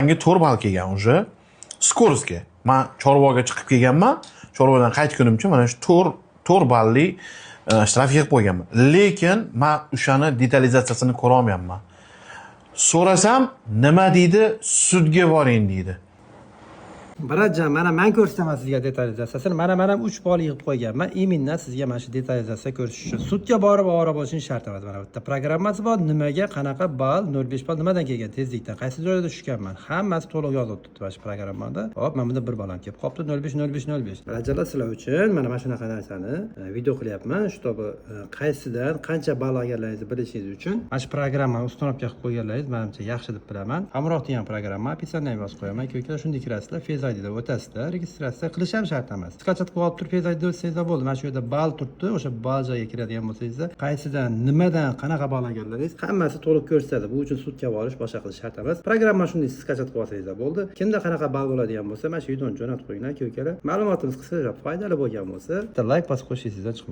Yangi 4 ball kelgan уже. Skorsga. Men Chorvoga chiqib kelganman. Chorvodan qaytgunimcha mana shu 4 balli shtraf yig'ib qo'yganman. Lekin men o'shani detalizatsiyasini ko'ra olmayapman. So'rasam, nima deydi? Sudga boring deydi. Biratjon, mana men ko'rsataman sizga detalizatsiyasini. Mana 3 bol yig'ib qo'yganman. Imindan sizga mana shu detalizatsiya ko'rsatish uchun. Sudga borib ovora bo'lishing shart emas. Mana bu yerda programmasi bor. Nimaga, qanaqa ball, 0.5 ball nimadan kelgan, tezlikdan, qaysi joyda tushganman. Hammasi to'liq yozib turibdi mana shu programmada. Hop, mana bunda bir balam kelib qolibdi. 0.5. Biratjonlar, sizlar uchun mana shunaqa narsani video qilyapman. Shtobi qaysidan qancha ball olganlaringizni bilishingiz uchun. Mana shu programmani uстановка qilib qo'yganlaringiz menimcha yaxshi deb bilaman. Hamroh degan programma, описаниеga yozib qo'yaman. Ko'klar shunday kirasizlar. Face ID'da o'tasizlar, registratsiya qilish ham shart emas. Skachat qilib olib turib Face ID'da o'tsangizlar bo'ldi. Mana shu yerda ball turibdi. O'sha ball joyiga kiradigan bo'lsangiz, qaysidan, nimadan, qanaqa ball olganlaringiz hammasi to'liq ko'rsatadi. Bu uchun sudga borish, boshqa qilish shart emas. Programma shunday skachat qilib olsangizlar bo'ldi. Kimda qanaqa ball bo'ladigan bo'lsa, mana shu videoni jo'natib qo'yinglar, ko'klar. Ma'lumotimiz qisqacha foydali bo'lgan bo'lsa, bitta like bosib qo'yishingizdan chiqmaydi.